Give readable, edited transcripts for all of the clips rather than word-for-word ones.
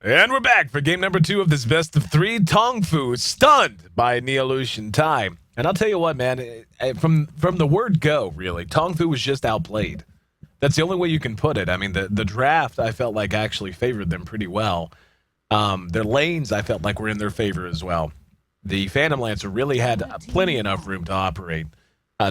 And we're back for game number 2 of this best of 3. TongFu stunned by Neolution.Thai. And I'll tell you what, man, from the word go, really, TongFu was just outplayed. That's the only way you can put it. I mean, the draft, I felt like actually favored them pretty well. Their lanes, I felt like were in their favor as well. The Phantom Lancer really had plenty enough room to operate,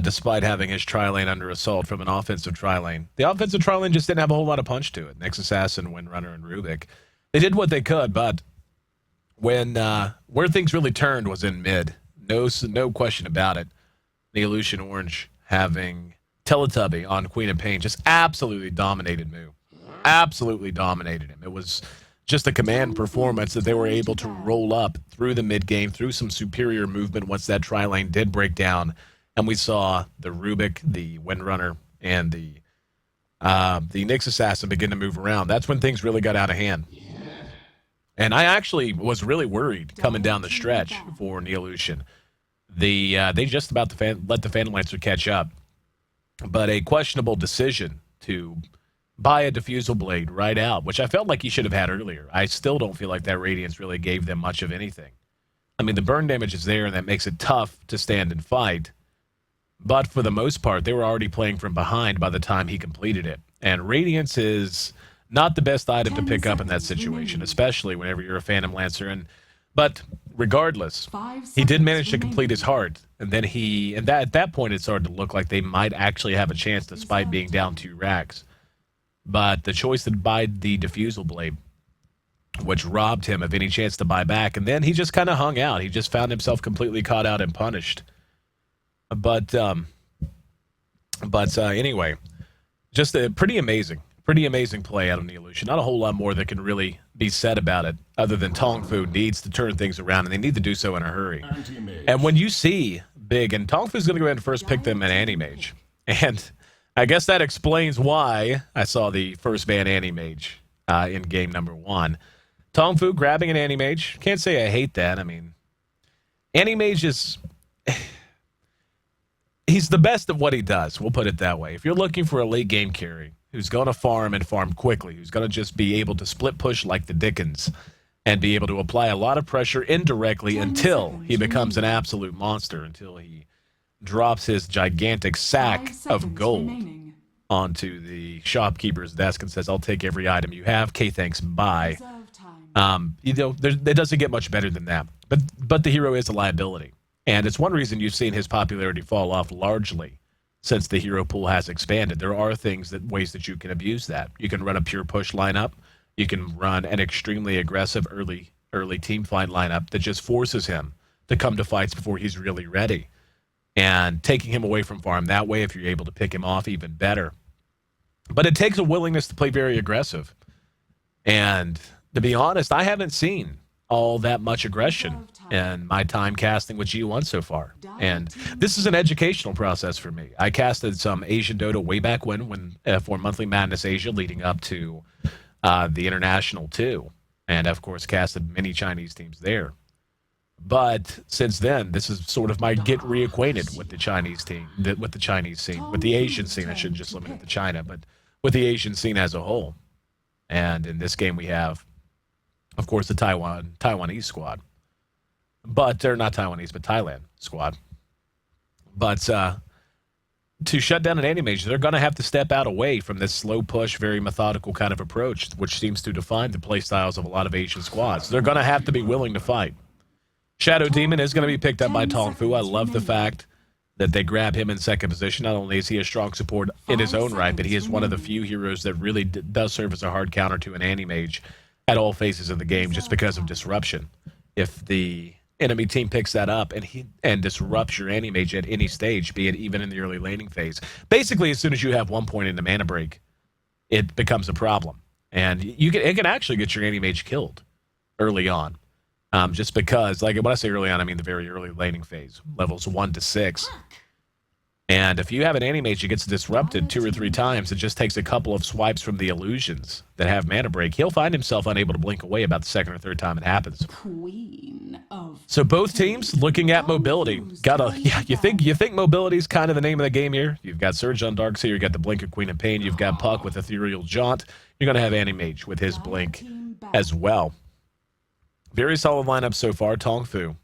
despite having his tri-lane under assault from an offensive tri-lane. The offensive tri-lane just didn't have a whole lot of punch to it. Next Assassin, Windrunner, and Rubik. They did what they could, but when where things really turned was in mid. No question about it. Neolution Orange having Teletubby on Queen of Pain just absolutely dominated Mu. Absolutely dominated him. It was just a command performance that they were able to roll up through the mid game, through some superior movement once that tri-lane did break down. And we saw the Rubik, the Windrunner, and the Nyx Assassin begin to move around. That's when things really got out of hand. And I actually was really worried coming down the stretch for Neolution. They just about let the Phantom Lancer catch up. But a questionable decision to buy a Diffusal Blade right out, which I felt like he should have had earlier. I still don't feel like that Radiance really gave them much of anything. I mean, the burn damage is there, and that makes it tough to stand and fight. But for the most part, they were already playing from behind by the time he completed it. And Radiance is not the best item to pick up in that situation, especially whenever you're a Phantom Lancer. But regardless, he did manage to complete his heart. And then at that point, it started to look like they might actually have a chance despite being down 2 racks. But the choice to buy the Diffusal Blade, which robbed him of any chance to buy back, and then he just kind of hung out. He just found himself completely caught out and punished. But anyway, just a pretty amazing play out of Neolution. Not a whole lot more that can really be said about it, other than TongFu needs to turn things around, and they need to do so in a hurry. And when you see big, and TongFu's going to go ahead and first pick them an Anti-Mage, and I guess that explains why I saw the first ban Anti-Mage in game number 1. TongFu grabbing an Anti-Mage. Can't say I hate that. I mean, Anti-Mage is... he's the best at what he does, we'll put it that way. If you're looking for a late game carry who's going to farm and farm quickly, who's going to just be able to split push like the Dickens and be able to apply a lot of pressure indirectly until he becomes an absolute monster, until he drops his gigantic sack of gold onto the shopkeeper's desk and says, I'll take every item you have. Okay, thanks, bye. It doesn't get much better than that. But the hero is a liability. And it's one reason you've seen his popularity fall off largely since the hero pool has expanded. There are ways that you can abuse that. You can run a pure push lineup. You can run an extremely aggressive early team fight lineup that just forces him to come to fights before he's really ready. And taking him away from farm that way, if you're able to pick him off, even better. But it takes a willingness to play very aggressive. And to be honest, I haven't seen all that much aggression in my time casting with G-1 so far. And this is an educational process for me. I casted some Asian Dota way back when for Monthly Madness Asia leading up to the International 2. And, of course, casted many Chinese teams there. But since then, this is sort of my get reacquainted with the Chinese team, with the Chinese scene, with the Asian scene. I shouldn't just limit it to China, but with the Asian scene as a whole. And in this game we have, of course, the Taiwanese squad. But they're not Taiwanese, but Thailand squad. But to shut down an Anti-Mage, they're going to have to step out away from this slow push, very methodical kind of approach, which seems to define the play styles of a lot of Asian squads. They're going to have to be willing to fight. Shadow Demon is going to be picked up by TongFu. I love the fact that they grab him in second position. Not only is he a strong support in his own right, but he is one of the few heroes that really does serve as a hard counter to an Anti-Mage at all phases of the game just because of disruption. If the enemy team picks that up and disrupts your Anti-Mage at any stage, be it even in the early laning phase, basically as soon as you have 1 point in the mana break, it becomes a problem. And it can actually get your Anti-Mage killed early on. Just because, like when I say early on, I mean the very early laning phase, levels 1 to 6. And if you have an Anti-Mage that gets disrupted 2 or 3 times, it just takes a couple of swipes from the illusions that have mana break. He'll find himself unable to blink away about the 2nd or 3rd time it happens. So both teams looking at mobility. You think mobility is kind of the name of the game here? You've got Surge on Darkseer, you've got the Blink of Queen of Pain, you've got Puck with Ethereal Jaunt. You're going to have Anti-Mage with his Blink as well. Very solid lineup so far. TongFu,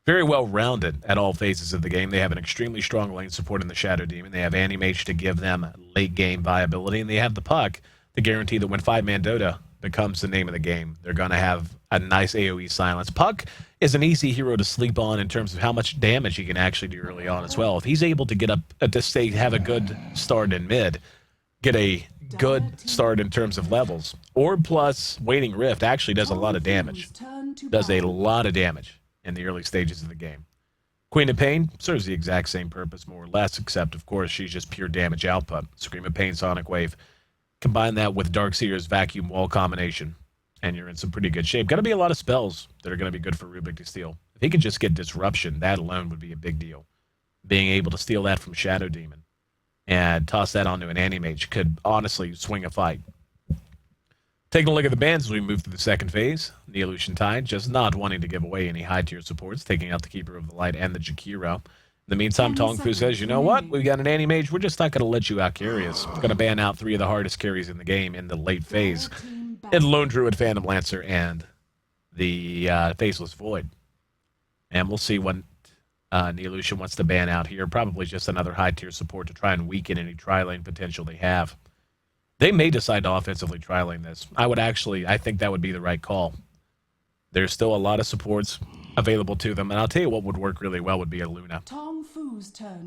very well-rounded at all phases of the game. They have an extremely strong lane support in the Shadow Demon. They have Animage to give them late-game viability, and they have the Puck to guarantee that when 5-man Dota becomes the name of the game, they're going to have a nice AoE silence. Puck is an easy hero to sleep on in terms of how much damage he can actually do early on as well. If he's able to get up to say have a good start in mid, get a good start in terms of levels, Orb plus Waiting Rift actually does a lot of damage. Does a lot of damage in the early stages of the game. Queen of Pain serves the exact same purpose, more or less, except, of course, she's just pure damage output. Scream of Pain, Sonic Wave. Combine that with Darkseer's Vacuum Wall combination, and you're in some pretty good shape. Going to be a lot of spells that are going to be good for Rubik to steal. If he could just get Disruption, that alone would be a big deal. Being able to steal that from Shadow Demon and toss that onto an Animage could honestly swing a fight. Taking a look at the bans as we move to the second phase. Neolution.Thai just not wanting to give away any high-tier supports, taking out the Keeper of the Light and the Jakiro. In the meantime, TongFu says, you know what? We've got an Animage. We're just not going to let you out-carry us. It's going to ban out 3 of the hardest carries in the game in the late phase. In Lone Druid, Phantom Lancer, and the Faceless Void. And we'll see what Neolution wants to ban out here. Probably just another high-tier support to try and weaken any tri-lane potential they have. They may decide to offensively tri-lane this. I think that would be the right call. There's still a lot of supports available to them, and I'll tell you what would work really well would be a Luna.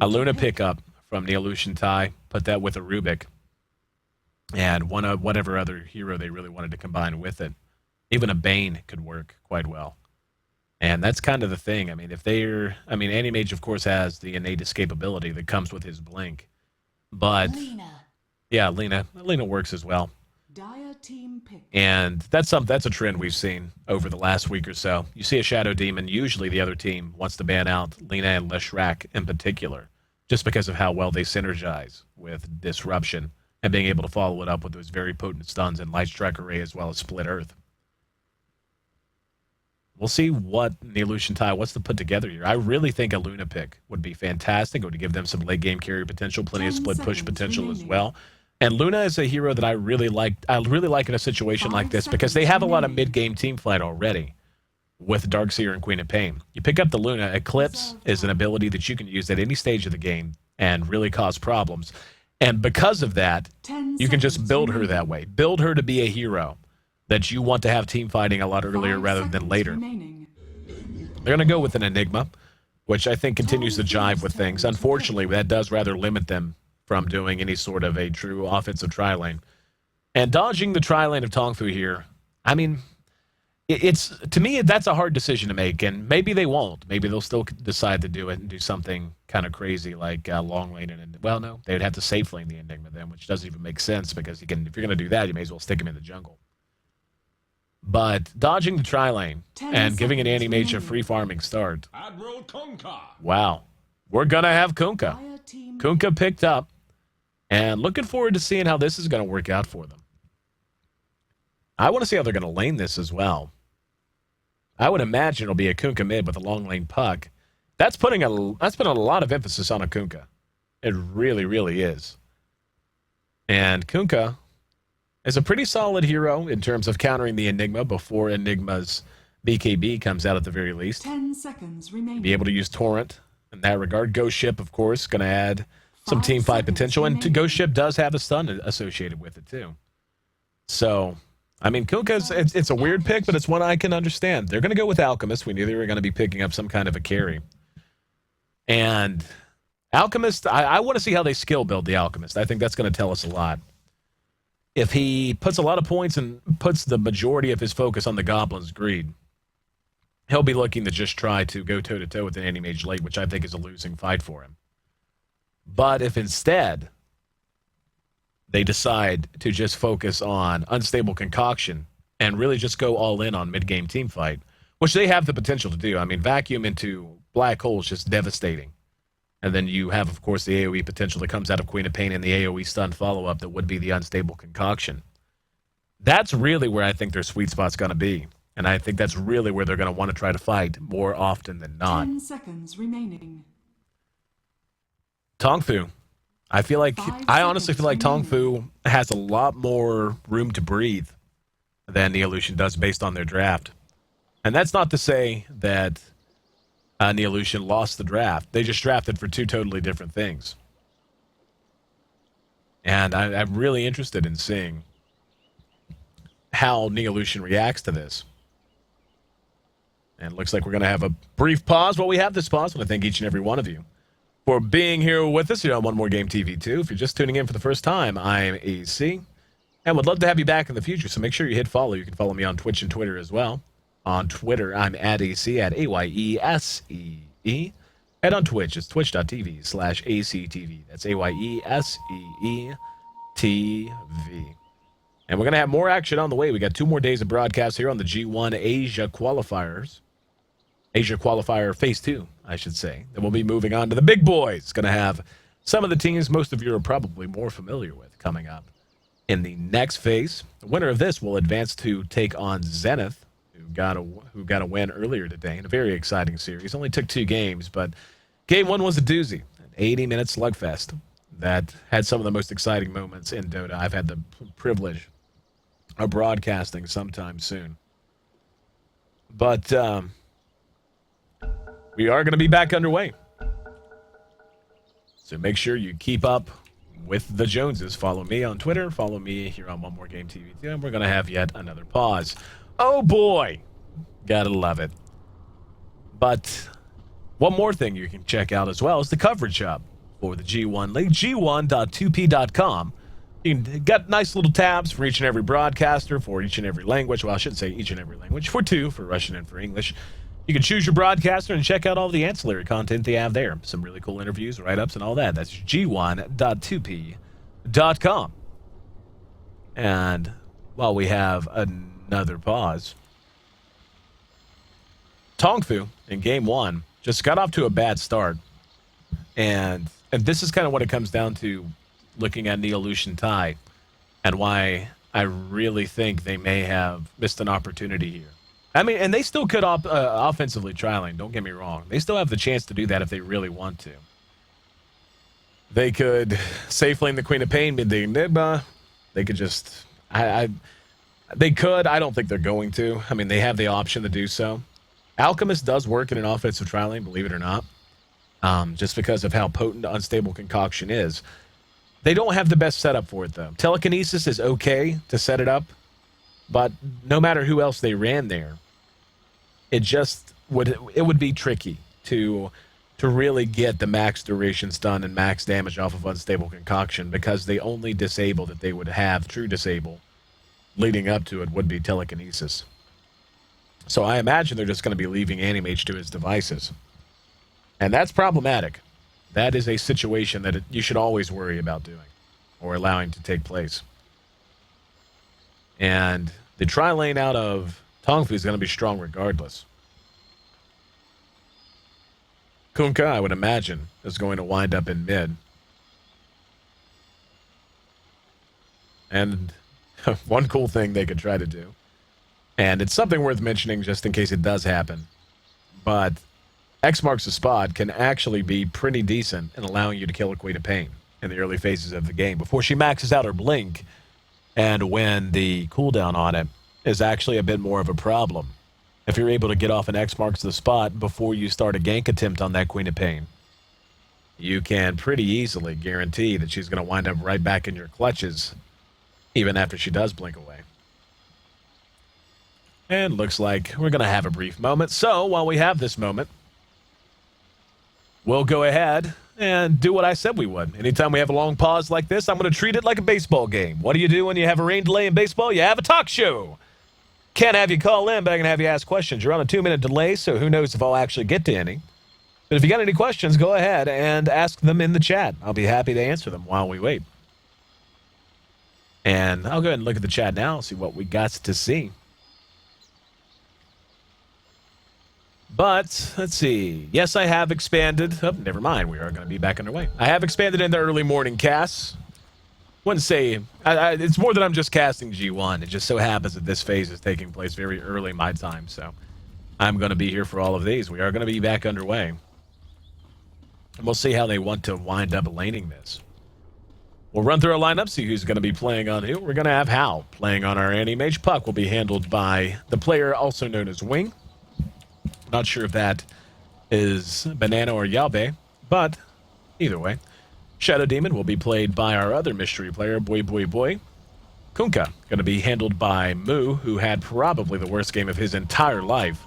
A Luna pickup from Neolution.Thai, put that with a Rubik, and whatever other hero they really wanted to combine with it. Even a Bane could work quite well. And that's kind of the thing. I mean, Animage, of course, has the innate escapability that comes with his blink. But yeah, Lena works as well. And that's a trend we've seen over the last week or so. You see a Shadow Demon, usually the other team wants to ban out Lena and Leshrac in particular, just because of how well they synergize with Disruption and being able to follow it up with those very potent stuns and Light Strike Array as well as Split Earth. We'll see what Neolution.Thai wants to put together here. I really think a Luna pick would be fantastic. It would give them some late game carry potential, plenty of split push potential as well. And Luna is a hero that I really like. I really like in a situation like this because they have a lot of mid-game team fight already with Darkseer and Queen of Pain. You pick up the Luna, Eclipse is an ability that you can use at any stage of the game and really cause problems. And because of that, you can just build her that way. Build her to be a hero that you want to have team fighting a lot earlier rather than later. They're going to go with an Enigma, which I think continues to jive with things. Unfortunately, that does rather limit them from doing any sort of a true offensive tri-lane. And dodging the tri-lane of TongFu here, I mean, it's to me, that's a hard decision to make, and maybe they won't. Maybe they'll still decide to do it and do something kind of crazy like long lane. Well, no, they would have to safe lane the Enigma then, which doesn't even make sense because if you're going to do that, you may as well stick him in the jungle. But dodging the tri-lane and giving an Animage a free farming start. Wow. We're going to have Kunkka. Kunkka picked up. And looking forward to seeing how this is going to work out for them. I want to see how they're going to lane this as well. I would imagine it'll be a Kunkka mid with a long lane Puck. That's putting a lot of emphasis on a Kunkka. It really, really is. And Kunkka is a pretty solid hero in terms of countering the Enigma before Enigma's BKB comes out at the very least. 10 seconds remaining. Be able to use Torrent in that regard. Ghost Ship, of course, going to add some team fight potential, and Ghost Ship does have a stun associated with it too. So, I mean, Kunkka's it's a weird pick, but it's one I can understand. They're going to go with Alchemist. We knew they were going to be picking up some kind of a carry. And Alchemist, I want to see how they skill build the Alchemist. I think that's going to tell us a lot. If he puts a lot of points and puts the majority of his focus on the Goblin's Greed, he'll be looking to just try to go toe-to-toe with an Animage late, which I think is a losing fight for him. But if instead they decide to just focus on Unstable Concoction and really just go all in on mid-game team fight, which they have the potential to do. I mean, Vacuum into Black Hole is just devastating. And then you have, of course, the AoE potential that comes out of Queen of Pain and the AoE stun follow-up that would be the Unstable Concoction. That's really where I think their sweet spot's going to be. And I think that's really where they're going to want to try to fight more often than not. 10 seconds remaining. TongFu. I honestly feel like TongFu has a lot more room to breathe than Neolution does based on their draft. And that's not to say that Neolution lost the draft. They just drafted for two totally different things. And I'm really interested in seeing how Neolution reacts to this. And it looks like we're going to have a brief pause. While we have this pause, I want to thank each and every one of you for being here with us here on One More Game TV 2. If you're just tuning in for the first time, I'm Ayesee, and would love to have you back in the future, so make sure you hit follow. You can follow me on Twitch and Twitter as well. On Twitter, I'm at Ayesee, at AYESEE. And on Twitch, it's twitch.tv/ACTV. That's AYESEE TV. And we're going to have more action on the way. We got 2 more days of broadcast here on the G1 Asia Qualifiers. Asia Qualifier Phase 2, I should say. Then we'll be moving on to the big boys. Going to have some of the teams most of you are probably more familiar with coming up in the next phase. The winner of this will advance to take on Zenith, who got a win earlier today in a very exciting series. Only took 2 games, but game 1 was a doozy, an 80-minute slugfest that had some of the most exciting moments in Dota. I've had the privilege of broadcasting sometime soon. But we are going to be back underway. So make sure you keep up with the Joneses. Follow me on Twitter. Follow me here on One More Game TV. And we're going to have yet another pause. Oh, boy. Gotta love it. But one more thing you can check out as well is the coverage hub for the G1 League. G1.2p.com. You got nice little tabs for each and every broadcaster, for each and every language. Well, I shouldn't say each and every language. For 2, for Russian and for English. You can choose your broadcaster and check out all the ancillary content they have there. Some really cool interviews, write-ups, and all that. That's G1.2p.com. And while we have another pause, TongFu in Game 1 just got off to a bad start. And this is kind of what it comes down to looking at Neolution.Thai and why I really think they may have missed an opportunity here. I mean, and they still could offensively trialing, don't get me wrong. They still have the chance to do that if they really want to. They could safe lane the Queen of Pain, mid the Enigma. They could just... They could. I don't think they're going to. I mean, they have the option to do so. Alchemist does work in an offensive trialing, believe it or not. Just because of how potent Unstable Concoction is. They don't have the best setup for it, though. Telekinesis is okay to set it up, but no matter who else they ran there, it would be tricky to really get the max duration stun and max damage off of Unstable Concoction, because the only disable that they would have, true disable, leading up to it would be Telekinesis. So I imagine they're just going to be leaving Animage to his devices. And that's problematic. That is a situation that you should always worry about doing or allowing to take place. And the tri-lane out of TongFu is going to be strong regardless. Kunkka, I would imagine, is going to wind up in mid. And one cool thing they could try to do, and it's something worth mentioning just in case it does happen, but X marks the spot can actually be pretty decent in allowing you to kill a Queen of Pain in the early phases of the game before she maxes out her blink, and when the cooldown on it is actually a bit more of a problem. If you're able to get off an X marks the spot before you start a gank attempt on that Queen of Pain, you can pretty easily guarantee that she's going to wind up right back in your clutches even after she does blink away. And looks like we're going to have a brief moment. So while we have this moment, we'll go ahead and do what I said we would. Anytime we have a long pause like this, I'm going to treat it like a baseball game. What do you do when you have a rain delay in baseball? You have a talk show. Can't have you call in, but I can have you ask questions. You're on a 2-minute delay, so who knows if I'll actually get to any. But if you got any questions, go ahead and ask them in the chat. I'll be happy to answer them while we wait. And I'll go ahead and look at the chat now, see what we got to see. But, let's see. Yes, I have expanded. Oh, never mind. We are going to be back underway. I have expanded into early morning casts. Wouldn't say... it's more than I'm just casting G1. It just so happens that this phase is taking place very early my time, so I'm going to be here for all of these. We are going to be back underway. And we'll see how they want to wind up laning this. We'll run through our lineup, see who's going to be playing on who. We're going to have Hal playing on our Anti-Mage. Puck will be handled by the player also known as Wing. Not sure if that is Banana or Yabe, but either way. Shadow Demon will be played by our other mystery player, Boy. Kunkka, going to be handled by Mu, who had probably the worst game of his entire life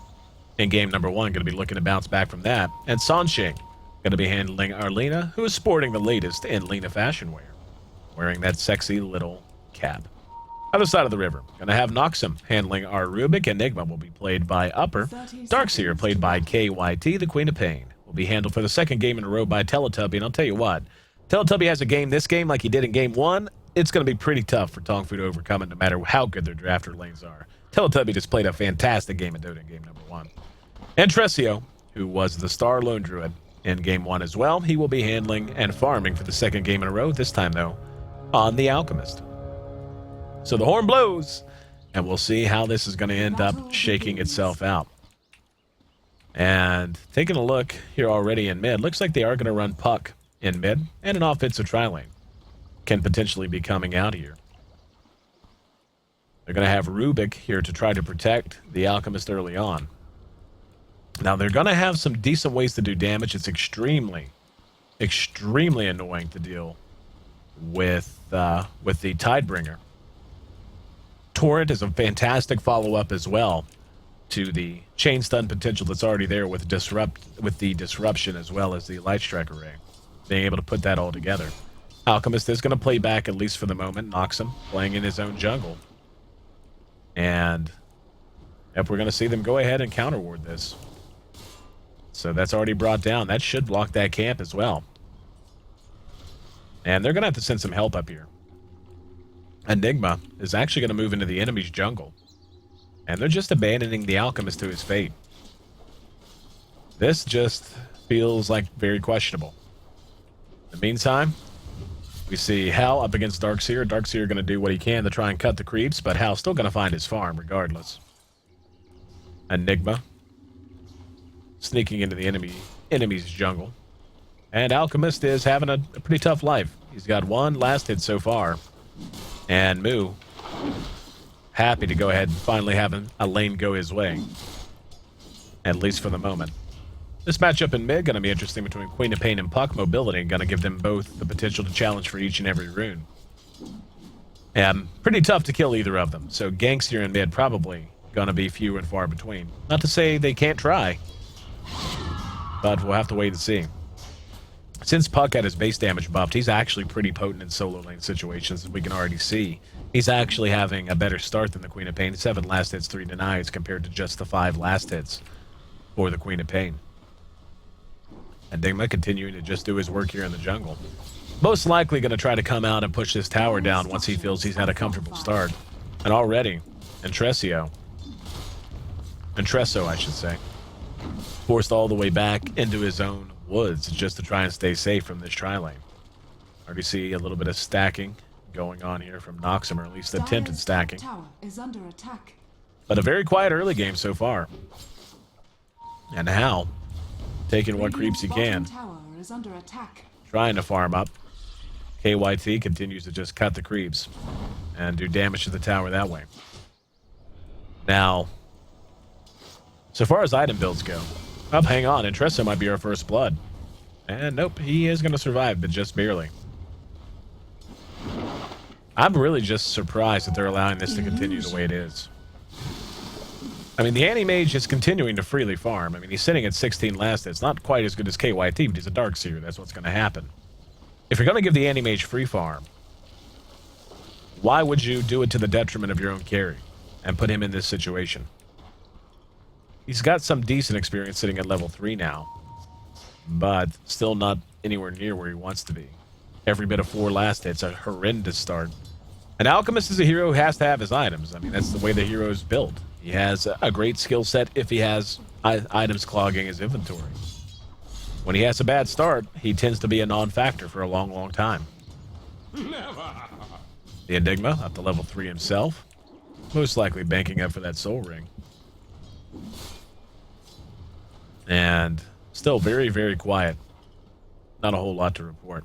in game number 1, going to be looking to bounce back from that. And Sansheng, going to be handling our Lena, who is sporting the latest in Lena fashion wear, wearing that sexy little cap. Other side of the river, going to have Noxum handling our Rubik. Enigma will be played by Upper. Darkseer, played by KYT, the Queen of Pain, will be handled for the second game in a row by Teletubby. And I'll tell you what, Teletubby has a game this game like he did in game 1. It's going to be pretty tough for TongFu to overcome it no matter how good their drafter lanes are. Teletubby just played a fantastic game of Dota in game number 1. And Tresio, who was the star lone druid in game 1 as well, he will be handling and farming for the second game in a row, this time though on the Alchemist. So the horn blows, and we'll see how this is going to end up shaking itself out. And taking a look here already in mid, looks like they are going to run Puck in mid, and an offensive tri-lane can potentially be coming out here. They're going to have Rubik here to try to protect the Alchemist early on. Now, they're going to have some decent ways to do damage. It's extremely annoying to deal with the Tidebringer. Torrent is a fantastic follow-up as well to the chain stun potential that's already there with the disruption as well as the light strike array. Being able to put that all together. Alchemist is going to play back, at least for the moment. Noxum playing in his own jungle. And if we're going to see them go ahead and counter-ward this. So that's already brought down. That should block that camp as well. And they're going to have to send some help up here. Enigma is actually going to move into the enemy's jungle. And they're just abandoning the Alchemist to his fate. This just feels like very questionable. In the meantime, we see Hal up against Darkseer. Darkseer going to do what he can to try and cut the creeps, but Hal's still going to find his farm regardless. Enigma sneaking into the enemy's jungle. And Alchemist is having a pretty tough life. He's got one last hit so far. And Mu happy to go ahead and finally have a lane go his way. At least for the moment. This matchup in mid going to be interesting between Queen of Pain and Puck. Mobility going to give them both the potential to challenge for each and every rune. And pretty tough to kill either of them. So ganks here in mid probably going to be few and far between. Not to say they can't try, but we'll have to wait and see. Since Puck had his base damage buffed, he's actually pretty potent in solo lane situations, as we can already see. He's actually having a better start than the Queen of Pain. 7 last hits, 3 denies, compared to just the 5 last hits for the Queen of Pain. Enigma continuing to just do his work here in the jungle. Most likely going to try to come out and push this tower down once he feels he's had a comfortable start. And already, Entresso, I should say, forced all the way back into his own woods just to try and stay safe from this tri-lane. Already see a little bit of stacking going on here from Noxum, or at least attempted stacking. Tower is under attack. But a very quiet early game so far. And Hal taking what creeps he can. Tower is under attack. Trying to farm up. KYT continues to just cut the creeps and do damage to the tower that way. Now, so far as item builds go, hang on, Entresso might be our first blood. And nope, he is going to survive, but just barely. I'm really just surprised that they're allowing this to continue the way it is. I mean, the Anti-Mage is continuing to freely farm. I mean, he's sitting at 16 last hits. Not quite as good as KYT, but he's a Darkseer. That's what's going to happen. If you're going to give the Anti-Mage free farm, why would you do it to the detriment of your own carry and put him in this situation? He's got some decent experience sitting at level 3 now, but still not anywhere near where he wants to be. Every bit of 4 last hits, a horrendous start. An Alchemist is a hero who has to have his items. I mean, that's the way the hero is built. He has a great skill set if he has items clogging his inventory. When he has a bad start, he tends to be a non-factor for a long, long time. Never. The Enigma up to level 3 himself. Most likely banking up for that soul ring. And still very, very quiet. Not a whole lot to report.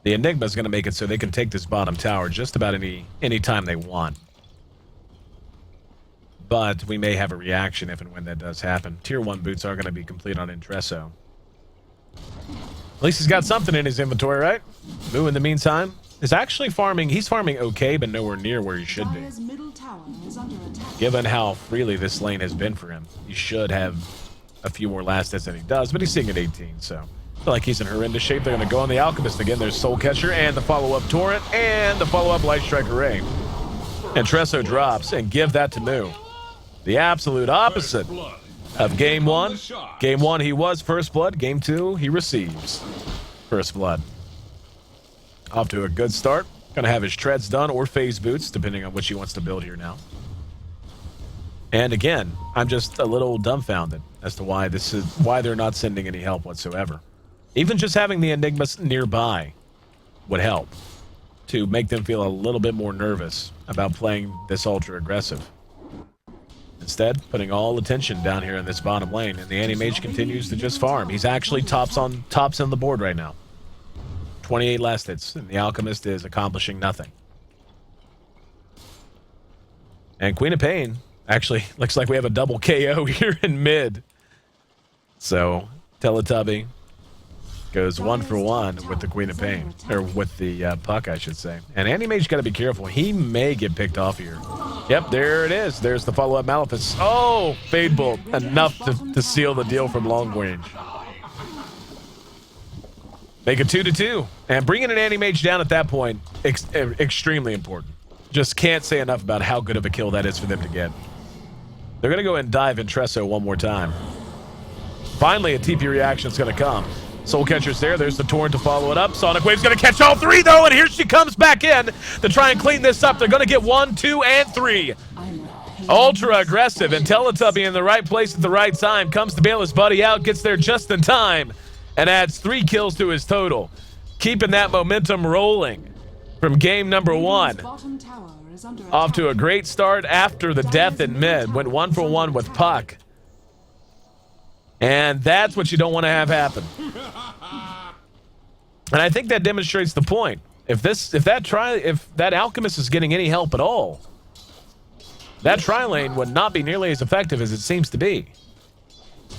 The Enigma is going to make it so they can take this bottom tower just about any time they want. but we may have a reaction if and when that does happen. Tier 1 boots are going to be complete on Intresso. At least he's got something in his inventory, right? Moo, in the meantime, is actually farming. He's farming okay, but nowhere near where he should be. Dire's middle tower is under attack. Given how freely this lane has been for him, he should have a few more last hits than he does, but he's sitting at 18, so I feel like he's in horrendous shape. They're going to go on the Alchemist again. There's Soul Catcher and the follow-up Torrent and the follow-up Light Strike Array. And Tresso drops and give that to Moo. The absolute opposite of Game 1. Game 1, he was First Blood. Game 2, he receives First Blood. Off to a good start. Going to have his treads done or phase boots, depending on which he wants to build here now. And again, I'm just a little dumbfounded as to why they're not sending any help whatsoever. Even just having the Enigmas nearby would help to make them feel a little bit more nervous about playing this ultra aggressive. Instead, putting all attention down here in this bottom lane, and the Anti-Mage continues to just farm. He's actually tops on the board right now. 28 last hits, and the Alchemist is accomplishing nothing. And Queen of Pain actually looks like we have a double KO here in mid. So Teletubby goes 1 for 1 with the Queen of Pain, or with the Puck, I should say. And Anti-Mage got to be careful. He may get picked off here. Yep, there it is. There's the follow-up Malefice. Oh, Fade Bolt. Enough to seal the deal from long range. Make it 2-2. And bringing an Anti-Mage down at that point, extremely important. Just can't say enough about how good of a kill that is for them to get. They're going to go and dive in Tresso one more time. Finally, a TP reaction is going to come. Soul Catcher's there. There's the Torrent to follow it up. Sonic Wave's going to catch all 3, though, and here she comes back in to try and clean this up. They're going to get 1, 2, and 3. Ultra aggressive, and Teletubby in the right place at the right time. Comes to bail his buddy out, gets there just in time, and adds 3 kills to his total. Keeping that momentum rolling from game number 1. Off to a great start after the death in mid. Went 1 for 1 with Puck. And that's what you don't want to have happen. And I think that demonstrates the point. If that Alchemist is getting any help at all, that tri-lane would not be nearly as effective as it seems to be.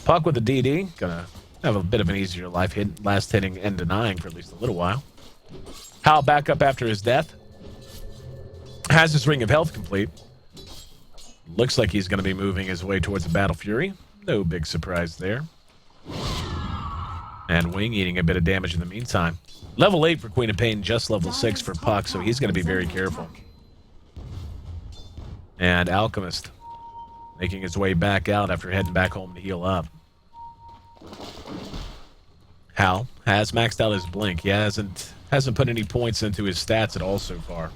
Puck with the DD, gonna have a bit of an easier life, last hitting and denying for at least a little while. Hal back up after his death. Has his Ring of Health complete. Looks like he's going to be moving his way towards the Battle Fury. No big surprise there. And Wing eating a bit of damage in the meantime. Level 8 for Queen of Pain, just level 6 for Puck, so he's going to be very careful. And Alchemist making his way back out after heading back home to heal up. Hal has maxed out his blink. He hasn't put any points into his stats at all so far.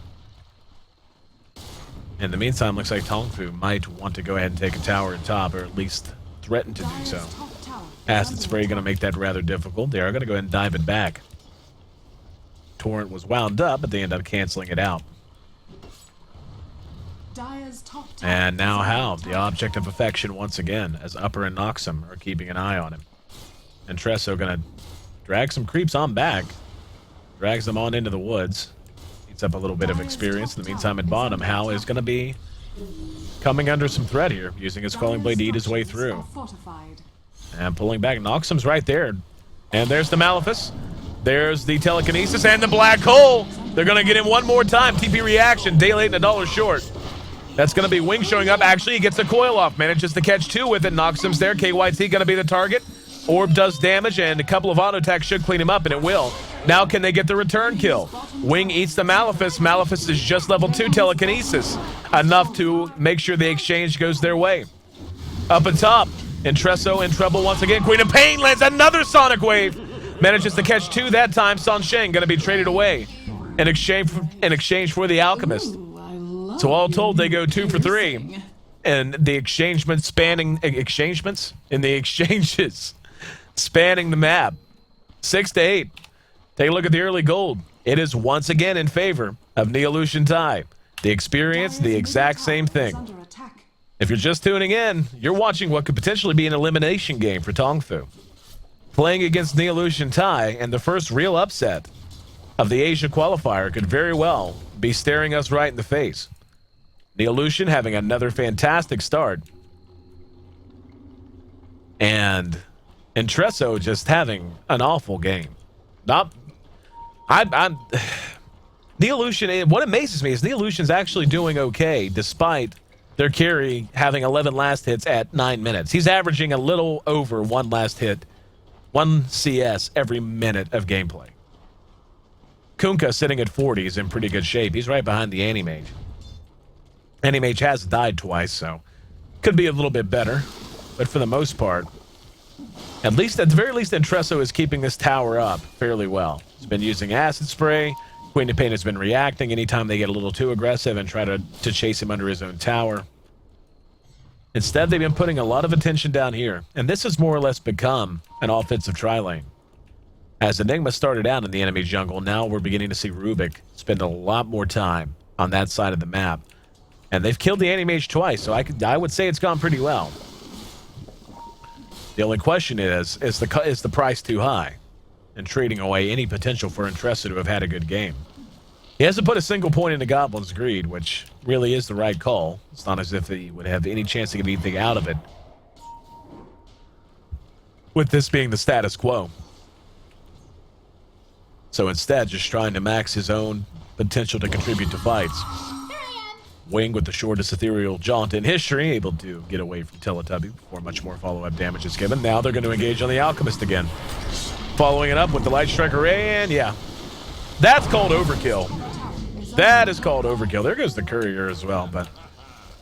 In the meantime, looks like TongFu might want to go ahead and take a tower at top, or at least threaten to do so. Acid Spray going to make that rather difficult. They are going to go ahead and dive it back. Torrent was wound up, but they end up canceling it out. And now Hal, the object of affection once again, as Upper and Noxum are keeping an eye on him. And Tresso going to drag some creeps on back. Drags them on into the woods. Eats up a little bit of experience. In the meantime, at bottom, Hal is going to be coming under some threat here, using his Calling Blade to eat his way through. And pulling back. Noxum's right there. And there's the Malefice. There's the Telekinesis and the Black Hole. They're going to get him one more time. TP reaction. Day late and $1 short. That's going to be Wing showing up. Actually, he gets a coil off. Manages to catch 2 with it. Noxum's there. KYT going to be the target. Orb does damage, and a couple of auto attacks should clean him up, and it will. Now can they get the return kill? Wing eats the Malefice. Malefice is just level 2 Telekinesis. Enough to make sure the exchange goes their way. Up and top. Intresso in trouble once again. Queen of Pain lands another Sonic Wave. Manages to catch 2 that time. San Sheng going to be traded away in exchange for the Alchemist. So all told, they go 2 for 3. And the exchangements spanning spanning the map. 6 to 8. Take a look at the early gold. It is once again in favor of Neolution.Thai. The experience, the exact same thing. If you're just tuning in, you're watching what could potentially be an elimination game for TongFu. Playing against Neolution.Thai, and the first real upset of the Asia qualifier could very well be staring us right in the face. Neolution having another fantastic start. And Entresso just having an awful game. I'm Neolution, what amazes me is Neolution's actually doing okay despite their carry having 11 last hits at 9 minutes. He's averaging a little over 1 last hit, 1 CS every minute of gameplay. Kunkka sitting at 40 is in pretty good shape. He's right behind the Animage. Animage has died twice, so could be a little bit better. But for the most part, at the very least, Entresso is keeping this tower up fairly well. He's been using acid spray. Queen of Pain has been reacting anytime they get a little too aggressive and try to chase him under his own tower. Instead, they've been putting a lot of attention down here, and this has more or less become an offensive tri-lane. As Enigma started out in the enemy jungle, now we're beginning to see Rubik spend a lot more time on that side of the map. And they've killed the Animage twice, so I would say it's gone pretty well. The only question is the price too high? And trading away any potential for Entresso to have had a good game. He hasn't put a single point into Goblin's Greed, which really is the right call. It's not as if he would have any chance to get anything out of it. With this being the status quo. So instead, just trying to max his own potential to contribute to fights. Wing with the shortest ethereal jaunt in history, able to get away from Teletubby before much more follow-up damage is given. Now they're going to engage on the Alchemist again. Following it up with the Light Strike Array, and yeah. That's called overkill. That is called overkill. There goes the Courier as well, but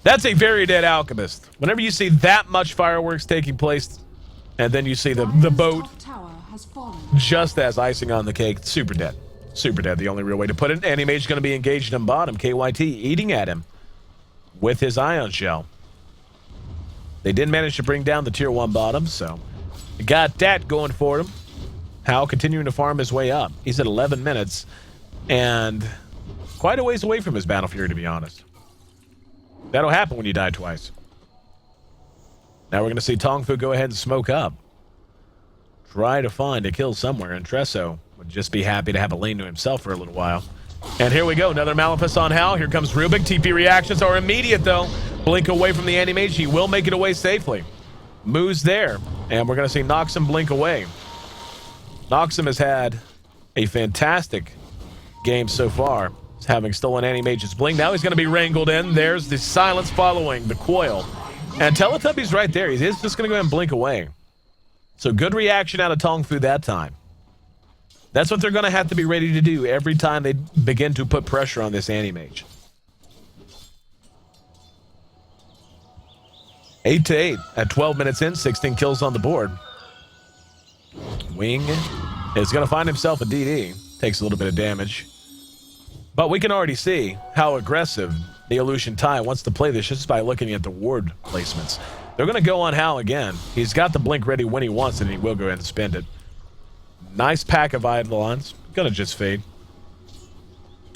that's a very dead Alchemist. Whenever you see that much fireworks taking place, and then you see the boat just as icing on the cake, super dead. Super dead, the only real way to put it. Animage going to be engaged in bottom. KYT eating at him with his Ion Shell. They did manage to bring down the tier 1 bottom, so got that going for him. Hal continuing to farm his way up. He's at 11 minutes and quite a ways away from his Battle Fury, to be honest. That'll happen when you die twice. Now we're going to see TongFu go ahead and smoke up. Try to find a kill somewhere, and Tresso would just be happy to have a lane to himself for a little while. And here we go, another Malefus on Hal. Here comes Rubik. TP reactions are immediate, though. Blink away from the Animage. He will make it away safely. Moo's there, and we're going to see Noxum blink away. Noxum has had a fantastic game so far, having stolen Animage's blink. Now he's going to be wrangled in. There's the silence following the coil. And Teletubby's right there. He's just going to go ahead and blink away. So good reaction out of TongFu that time. That's what they're going to have to be ready to do every time they begin to put pressure on this Animage. 8-8 at 12 minutes in, 16 kills on the board. Wing is going to find himself a DD. Takes a little bit of damage. But we can already see how aggressive Neolution.Thai wants to play this just by looking at the ward placements. They're going to go on Hal again. He's got the blink ready when he wants it, and he will go ahead and spend it. Nice pack of Eidolons. Going to just fade.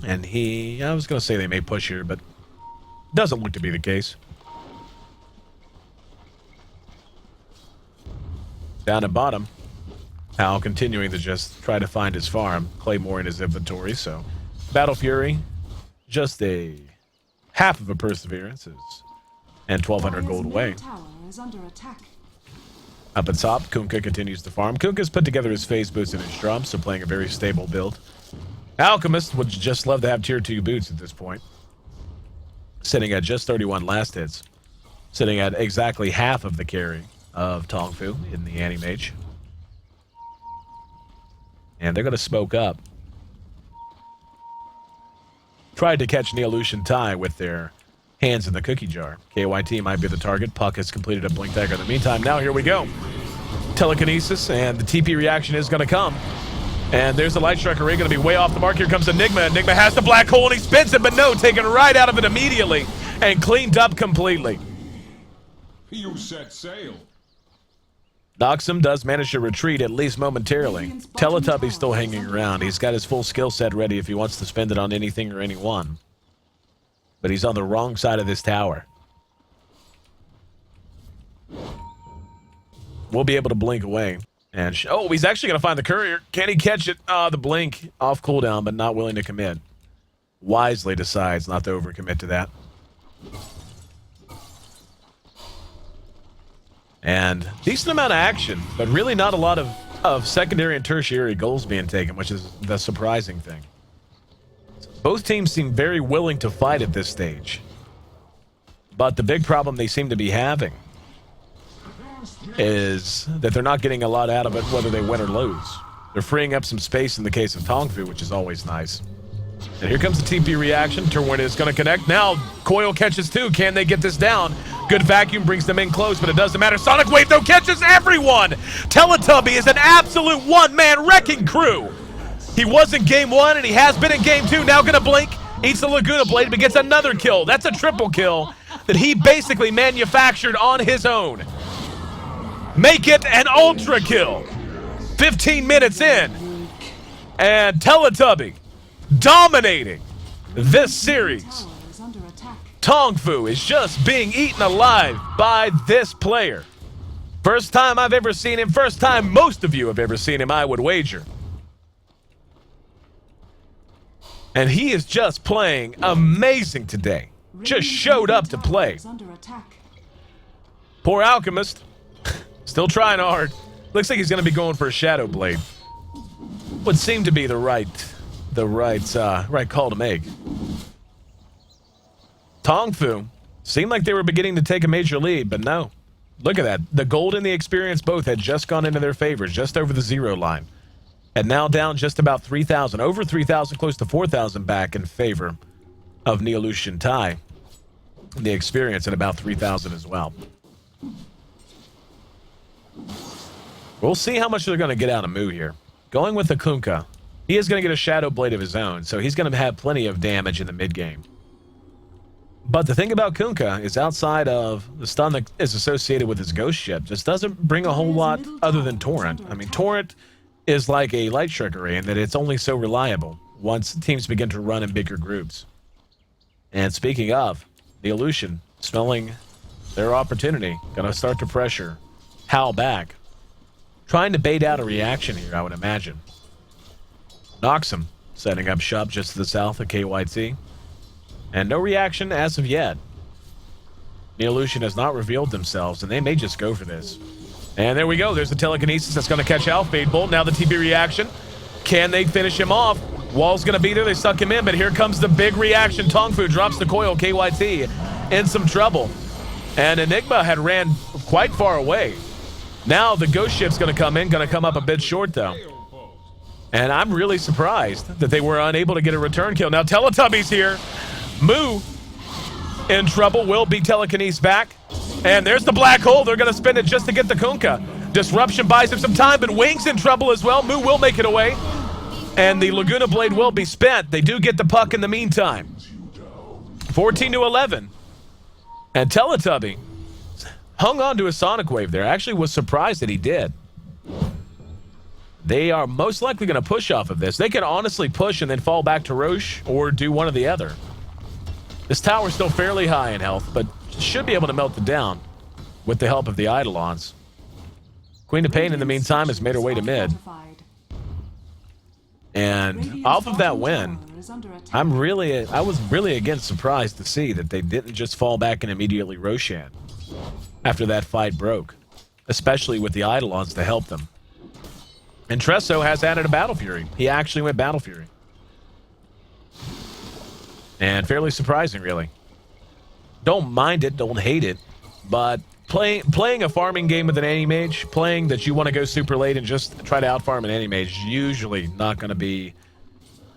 And I was going to say they may push here, but doesn't look to be the case. Down at bottom, Hal continuing to just try to find his farm. Claymore in his inventory, so Battle Fury, just a half of a perseverance, and 1,200 gold away. Up at top, Kunkka continues to farm. Kunkka's put together his phase boots and his drums, so playing a very stable build. Alchemist would just love to have tier 2 boots at this point. Sitting at just 31 last hits. Sitting at exactly half of the carry of TongFu in the Animage. And they're going to smoke up. Tried to catch Neolution.Thai with their hands in the cookie jar. KYT might be the target. Puck has completed a blink dagger in the meantime. Now here we go. Telekinesis, and the TP reaction is going to come. And there's the Light Strike Array going to be way off the mark. Here comes Enigma. Enigma has the black hole, and he spins it, but no, taken right out of it immediately and cleaned up completely. You set sail. Noxum does manage to retreat, at least momentarily. Teletubby's still hanging around. He's got his full skill set ready if he wants to spend it on anything or anyone. But he's on the wrong side of this tower. We'll be able to blink away. And oh, he's actually going to find the courier. Can he catch it? The blink off cooldown, but not willing to commit. Wisely decides not to overcommit to that. And decent amount of action, but really not a lot of secondary and tertiary goals being taken, which is the surprising thing. Both teams seem very willing to fight at this stage. But the big problem they seem to be having is that they're not getting a lot out of it whether they win or lose. They're freeing up some space in the case of TongFu, which is always nice. And here comes the TP reaction. Turwin is going to connect. Now, Coil catches two. Can they get this down? Good vacuum brings them in close, but it doesn't matter. Sonic Wave, though, catches everyone. Teletubby is an absolute one-man wrecking crew. He was in game one, and he has been in game two. Now going to blink. Eats the Laguna Blade, but gets another kill. That's a triple kill that he basically manufactured on his own. Make it an ultra kill. 15 minutes in. And Teletubby dominating this series. TongFu is just being eaten alive by this player. First time I've ever seen him. First time most of you have ever seen him, I would wager. And he is just playing amazing today. Just showed up to play. Poor Alchemist. Still trying hard. Looks like he's going to be going for a Shadow Blade. Would seem to be the right call to make. TongFu seemed like they were beginning to take a major lead, but no. Look at that. The gold and the experience both had just gone into their favor, just over the 0 line. And now down just about 3,000, over 3,000, close to 4,000 back in favor of Neolution.Thai. The experience at about 3,000 as well. We'll see how much they're going to get out of Mu here. Going with the Kunkka, he is going to get a Shadow Blade of his own, so he's going to have plenty of damage in the mid-game. But the thing about Kunkka is outside of the stun that is associated with his ghost ship, just doesn't bring a whole lot other than Torrent. I mean, Torrent is like a light trickery in that it's only so reliable once teams begin to run in bigger groups. And speaking of, the Illusion, smelling their opportunity, going to start to pressure Hal back. Trying to bait out a reaction here, I would imagine. Noxum setting up shop just to the south of KYT. And no reaction as of yet. Neolution has not revealed themselves, and they may just go for this. And there we go. There's the telekinesis that's going to catch out. Fade Bolt. Now the TP reaction. Can they finish him off? Wall's going to be there. They suck him in, but here comes the big reaction. TongFu drops the coil. KYT in some trouble. And Enigma had ran quite far away. Now the ghost ship's going to come in. Going to come up a bit short, though. And I'm really surprised that they were unable to get a return kill. Now Teletubby's here. Mu in trouble. Will be telekinesis back. And there's the black hole. They're going to spend it just to get the Kunkka. Disruption buys him some time, but Wing's in trouble as well. Mu will make it away. And the Laguna Blade will be spent. They do get the puck in the meantime. 14-11. And Teletubby hung on to a Sonic Wave there. Actually was surprised that he did. They are most likely going to push off of this. They can honestly push and then fall back to Roche or do one or the other. This tower's still fairly high in health, but should be able to melt it down with the help of the Eidolons. Queen of Pain, in the meantime, has made her way to mid. And off of that win, I was really again surprised to see that they didn't just fall back and immediately Roshan after that fight broke, especially with the Eidolons to help them. And Tresso has added a Battle Fury. He actually went Battle Fury. And fairly surprising, really. Don't mind it, don't hate it, but playing a farming game with an anti-mage, playing that you want to go super late and just try to outfarm an anti-mage is usually not going to be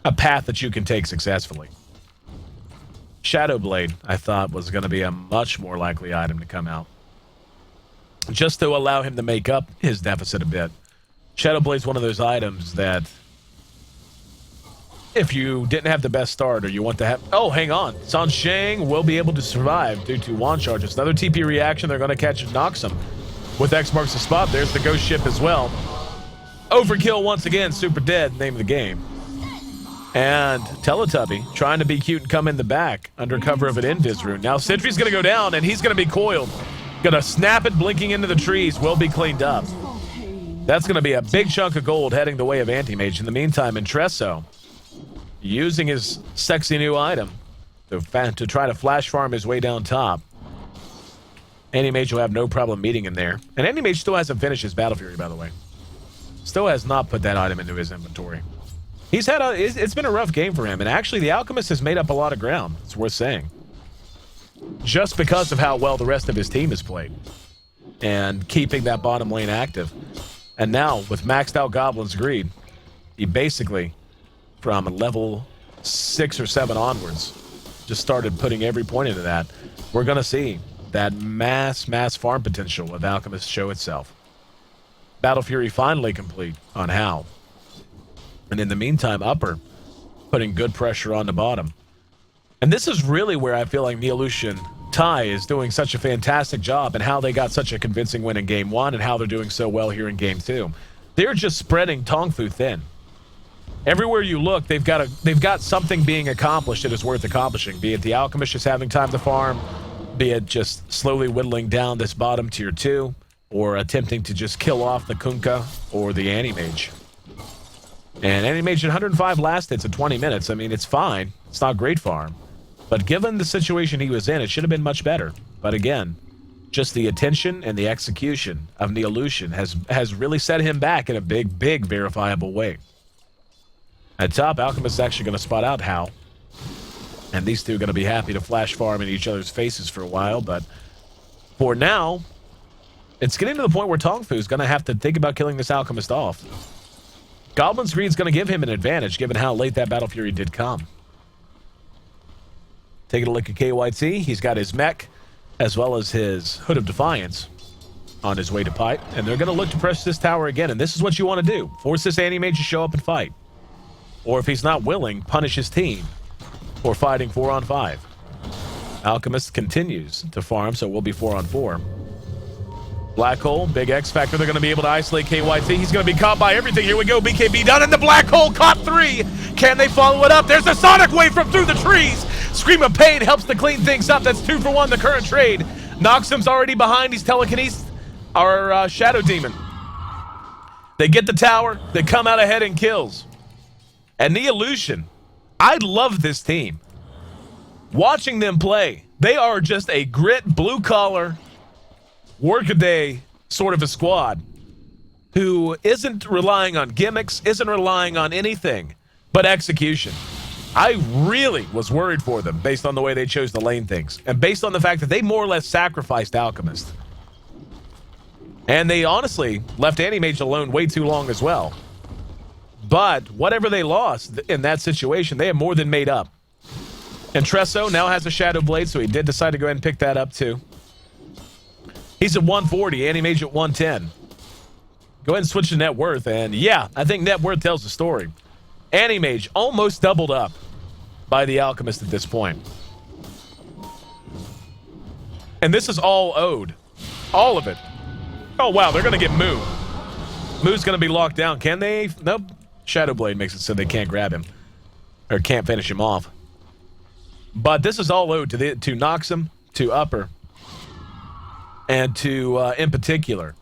a path that you can take successfully. Shadow Blade, I thought, was going to be a much more likely item to come out, just to allow him to make up his deficit a bit. Shadow Blade's one of those items that if you didn't have the best start or you want to have... Oh, hang on. Sansheng will be able to survive due to wand charges. Another TP reaction. They're going to catch Noxum with X marks the spot. There's the ghost ship as well. Overkill once again. Super dead. Name of the game. And Teletubby trying to be cute and come in the back under cover of an Invis rune. Now Sentry's going to go down and he's going to be coiled. Going to snap it, blinking into the trees. Will be cleaned up. That's going to be a big chunk of gold heading the way of Anti-Mage. In the meantime, Intresso, using his sexy new item, to try to flash farm his way down top. Anti-Mage will have no problem meeting him there. And Anti-Mage still hasn't finished his Battle Fury, by the way. Still has not put that item into his inventory. It's been a rough game for him, and actually the Alchemist has made up a lot of ground. It's worth saying. Just because of how well the rest of his team has played. And keeping that bottom lane active. And now, with maxed out Goblin's Greed, he basically, from level 6 or 7 onwards, just started putting every point into that. We're going to see that mass farm potential of Alchemist show itself. Battle Fury finally complete on Hal. And in the meantime, Upper putting good pressure on the bottom. And this is really where I feel like Neolution.Thai is doing such a fantastic job, and how they got such a convincing win in Game 1 and how they're doing so well here in Game 2. They're just spreading TongFu thin. Everywhere you look, they've got something being accomplished that is worth accomplishing, be it the Alchemist just having time to farm, be it just slowly whittling down this bottom tier 2, or attempting to just kill off the Kunkka or the Anti-Mage. And Anti-Mage at 105 last hits in 20 minutes. I mean, it's fine. It's not great farm. But given the situation he was in, it should have been much better. But again, just the attention and the execution of Neolution has really set him back in a big verifiable way. At top, Alchemist is actually going to spot out Hal. And these two are going to be happy to flash farm in each other's faces for a while. But for now, it's getting to the point where TongFu is going to have to think about killing this Alchemist off. Goblin's Greed is going to give him an advantage, given how late that Battle Fury did come. Taking a look at KYT, he's got his mech, as well as his Hood of Defiance on his way to Pipe. And they're going to look to press this tower again. And this is what you want to do. Force this Anti-Mage to show up and fight. Or if he's not willing, punish his team for fighting 4-on-5. Alchemist continues to farm, so we'll be 4-on-4. Black Hole, big X Factor. They're going to be able to isolate KYT. He's going to be caught by everything. Here we go. BKB down in the Black Hole. Caught 3. Can they follow it up? There's a Sonic Wave from through the trees. Scream of Pain helps to clean things up. That's 2 for 1, the current trade. Noxum's already behind. He's telekinesis. Our Shadow Demon. They get the tower. They come out ahead and kills. And Neolution, I love this team. Watching them play, they are just a grit, blue-collar, work-a-day sort of a squad who isn't relying on gimmicks, isn't relying on anything but execution. I really was worried for them based on the way they chose to lane things, and based on the fact that they more or less sacrificed Alchemist. And they honestly left Anti-Mage alone way too long as well. But whatever they lost in that situation, they have more than made up. And Tresso now has a Shadow Blade, so he did decide to go ahead and pick that up too. He's at 140, Anti-Mage at 110. Go ahead and switch to net worth, and yeah, I think net worth tells the story. Anti-Mage almost doubled up by the Alchemist at this point. And this is all owed. All of it. Oh, wow, they're going to get Moo. Moo's going to be locked down. Can they? Nope. Shadow Blade makes it so they can't grab him. Or can't finish him off. But this is all owed to Noxum, to Upper, and to, in particular,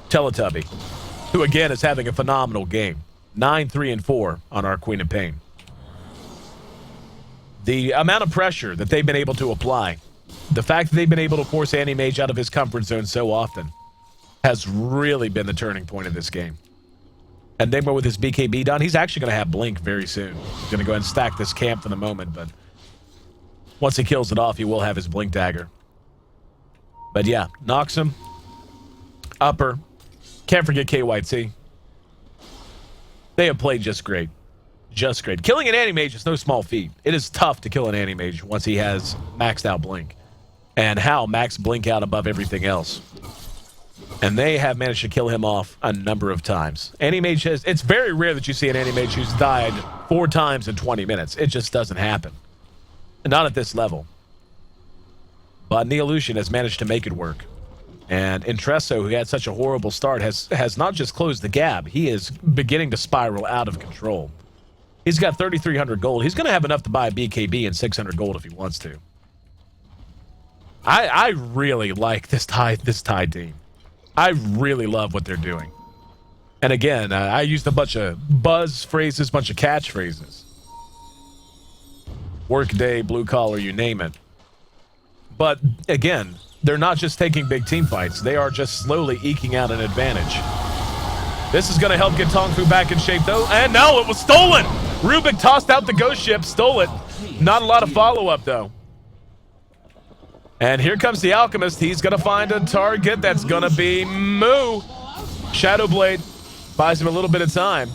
Teletubby, who again is having a phenomenal game. 9, 3, and 4 on our Queen of Pain. The amount of pressure that they've been able to apply, the fact that they've been able to force Anti-Mage out of his comfort zone so often, has really been the turning point of this game. And Enigma with his BKB done, he's actually going to have Blink very soon. He's going to go ahead and stack this camp in a moment, but once he kills it off, he will have his Blink Dagger. But yeah, Noxum, Upper, can't forget KYT. They have played just great. Just great. Killing an Anti-Mage is no small feat. It is tough to kill an Anti-Mage once he has maxed out Blink. And how maxed Blink out above everything else. And they have managed to kill him off a number of times. Anti-Mage has... It's very rare that you see an Anti-Mage who's died 4 times in 20 minutes. It just doesn't happen. And not at this level. But Neolution has managed to make it work. And Intresso, who had such a horrible start, has not just closed the gap, he is beginning to spiral out of control. He's got 3,300 gold. He's going to have enough to buy a BKB and 600 gold if he wants to. I really like this Thai team. I really love what they're doing. And again, I used a bunch of buzz phrases, bunch of catchphrases. Workday, blue collar, you name it. But again, they're not just taking big team fights. They are just slowly eking out an advantage. This is going to help get TongFu back in shape, though. And no, it was stolen. Rubik tossed out the ghost ship, stole it. Not a lot of follow-up, though. And here comes the Alchemist. He's going to find a target. That's going to be Moo. Shadowblade buys him a little bit of time.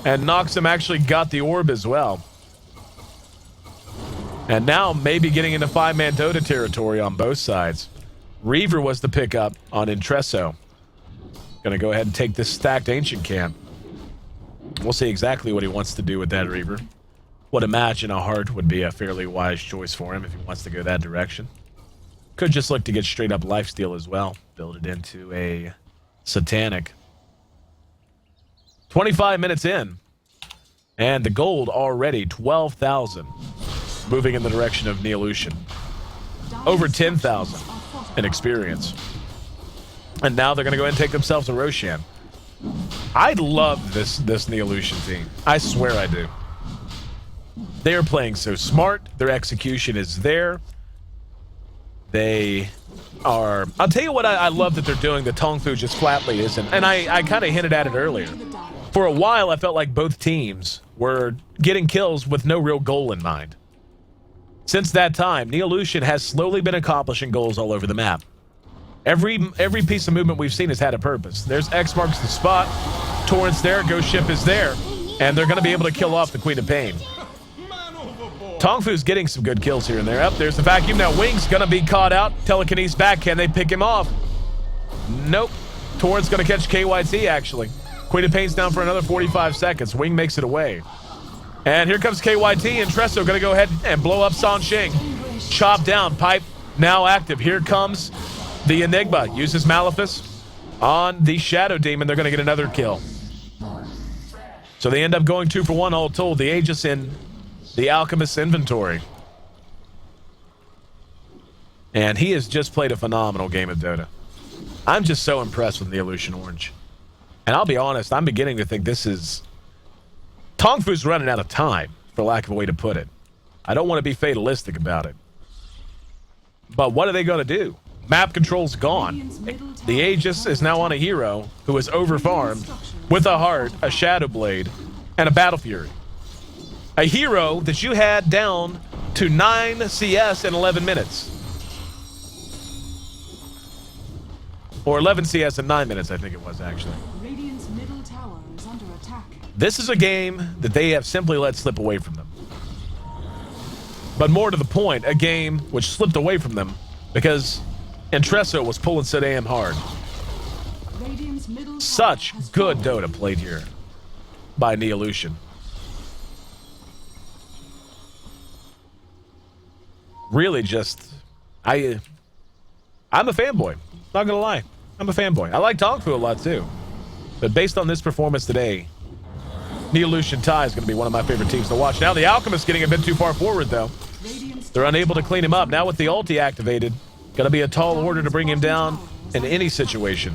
And Noxum actually got the orb as well. And now maybe getting into 5-man Dota territory on both sides. Reaver was the pickup on Intresso. Gonna go ahead and take this stacked Ancient Camp. We'll see exactly what he wants to do with that Reaver. Would imagine a Heart would be a fairly wise choice for him if he wants to go that direction. Could just look to get straight up lifesteal as well. Build it into a Satanic. 25 minutes in. And the gold already 12,000. Moving in the direction of Neolution. Over 10,000 in experience. And now they're going to go ahead and take themselves a Roshan. I love this Neolution team. I swear I do. They are playing so smart. Their execution is there. They are... I'll tell you what I love that they're doing that TongFu just flatly isn't. And I kind of hinted at it earlier. For a while, I felt like both teams were getting kills with no real goal in mind. Since that time, Neolution has slowly been accomplishing goals all over the map. Every piece of movement we've seen has had a purpose. There's X marks the spot. Torrent's there. Ghost Ship is there. And they're going to be able to kill off the Queen of Pain. TongFu's getting some good kills here and there. Up there's the vacuum. Now Wing's going to be caught out. Telekinesis back. Can they pick him off? Nope. Torrent's going to catch KYT, actually. Queen of Pain's down for another 45 seconds. Wing makes it away. And here comes KYT, and Tresso going to go ahead and blow up Sanxing. Chop down. Pipe now active. Here comes the Enigma. Uses Malefice on the Shadow Demon. They're going to get another kill. So they end up going 2 for 1 all told. The Aegis in the Alchemist's inventory. And he has just played a phenomenal game of Dota. I'm just so impressed with Neolution Orange. And I'll be honest, I'm beginning to think this is... TongFu's running out of time, for lack of a way to put it. I don't want to be fatalistic about it. But what are they going to do? Map control's gone. The Aegis is now on a hero who is over-farmed with a Heart, a Shadowblade, and a Battle Fury. A hero that you had down to 9 CS in 11 minutes. Or 11 CS in 9 minutes, I think it was, actually. Radiant's middle tower is under attack. This is a game that they have simply let slip away from them. But more to the point, a game which slipped away from them because Intresso was pulling so damn hard. Radiant's middle Such tower has good fallen. Dota played here by Neolution. Really just... I'm a fanboy. Not gonna lie. I'm a fanboy. I like TongFu a lot too. But based on this performance today, Neolution.Thai is going to be one of my favorite teams to watch. Now the Alchemist getting a bit too far forward, though. They're unable to clean him up. Now with the ulti activated, going to be a tall order to bring him down in any situation.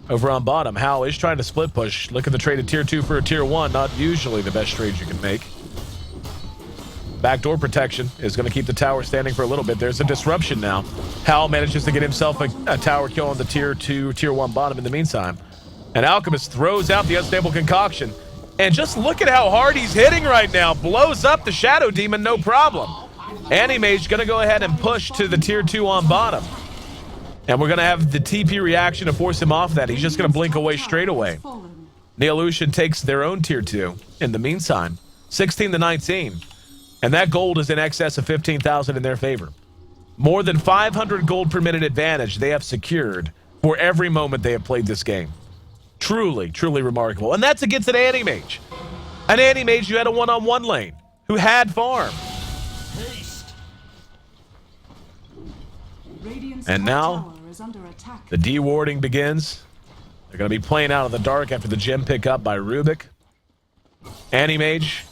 Over on bottom, Hal is trying to split push. Looking to trade a tier 2 for a tier 1. Not usually the best trade you can make. Backdoor protection is going to keep the tower standing for a little bit. There's a disruption now. Hal manages to get himself a tower kill on the tier 2, tier 1 bottom in the meantime. And Alchemist throws out the unstable concoction. And just look at how hard he's hitting right now. Blows up the Shadow Demon, no problem. Animage going to go ahead and push to the tier 2 on bottom. And we're going to have the TP reaction to force him off that. He's just going to blink away straight away. Neolution takes their own tier 2 in the meantime. 16-19. And that gold is in excess of 15,000 in their favor. More than 500 gold per minute advantage they have secured for every moment they have played this game. Truly, truly remarkable. And that's against an Animage. An Animage who had a one-on-one lane, who had farm. And now, the de-warding begins. They're going to be playing out of the dark after the gem pick up by Rubik. Animage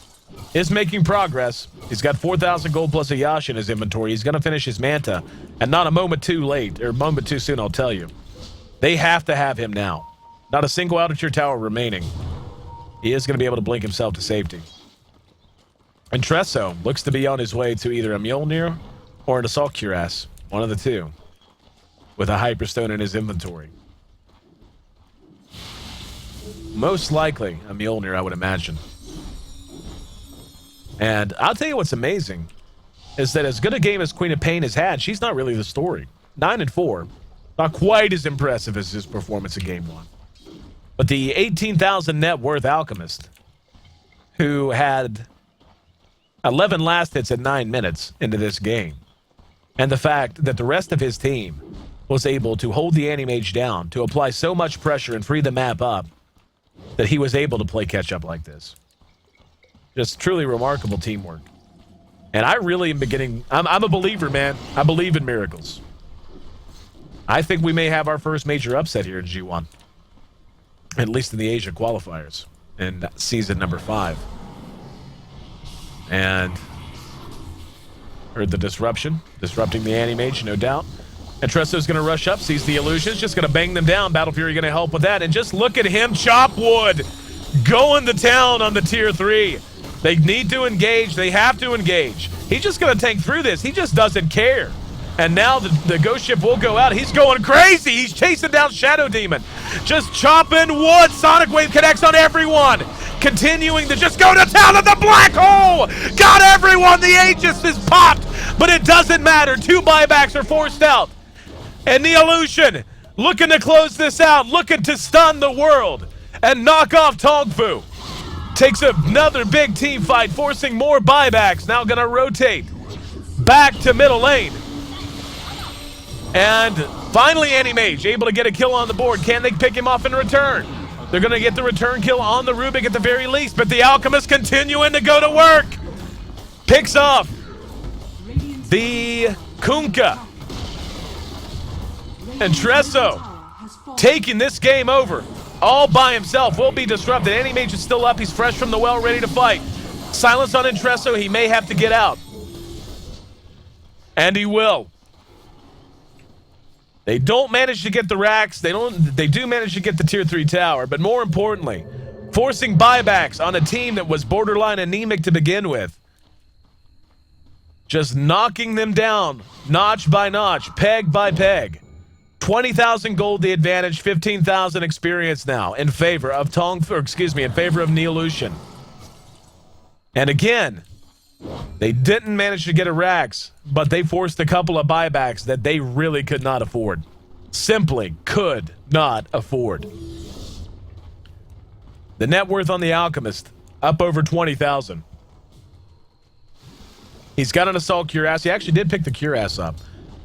is making progress. He's got 4,000 gold plus a Yash in his inventory. He's going to finish his Manta. And not a moment too late, or a moment too soon, I'll tell you. They have to have him now. Not a single out-of-tier tower remaining. He is going to be able to blink himself to safety. And Tresso looks to be on his way to either a Mjolnir or an Assault Cuirass. One of the two. With a Hyperstone in his inventory. Most likely a Mjolnir, I would imagine. And I'll tell you what's amazing is that as good a game as Queen of Pain has had, she's not really the story. 9-4. Not quite as impressive as his performance in Game 1. But the 18,000 net worth Alchemist, who had 11 last hits at 9 minutes into this game, and the fact that the rest of his team was able to hold the Anti-Mage down, to apply so much pressure and free the map up, that he was able to play catch-up like this. Just truly remarkable teamwork. And I really am beginning... I'm a believer, man. I believe in miracles. I think we may have our first major upset here in G1. At least in the Asia qualifiers. In season number 5. And... heard the disruption. Disrupting the Anti-Mage, no doubt. And Tresso's going to rush up, sees the illusions, just going to bang them down. Battle Fury going to help with that. And just look at him chop wood. Going to town on the tier 3. They need to engage. They have to engage. He's just going to tank through this. He just doesn't care. And now the ghost ship will go out. He's going crazy. He's chasing down Shadow Demon. Just chopping wood. Sonic Wave connects on everyone. Continuing to just go to town on the black hole. Got everyone. The Aegis is popped. But it doesn't matter. 2 buybacks are forced out. And Neolution looking to close this out. Looking to stun the world. And knock off TongFu. Takes another big team fight. Forcing more buybacks. Now going to rotate back to middle lane. And finally Anti-Mage able to get a kill on the board. Can they pick him off in return? They're going to get the return kill on the Rubik at the very least. But the Alchemist continuing to go to work. Picks off the Kunkka. And Tresso taking this game over. All by himself. Will be disrupted. Anti-Mage is still up. He's fresh from the well, ready to fight. Silence on Tresso. He may have to get out. And he will. They don't manage to get the racks. They do manage to get the tier 3 tower, but more importantly, forcing buybacks on a team that was borderline anemic to begin with. Just knocking them down, notch by notch, peg by peg. 20,000 gold the advantage, 15,000 experience now in favor of in favor of Neolution. And again, they didn't manage to get a racks, but they forced a couple of buybacks that they really could not afford. Simply could not afford. The net worth on the Alchemist, up over 20,000. He's got an Assault Cuirass. He actually did pick the Cuirass up.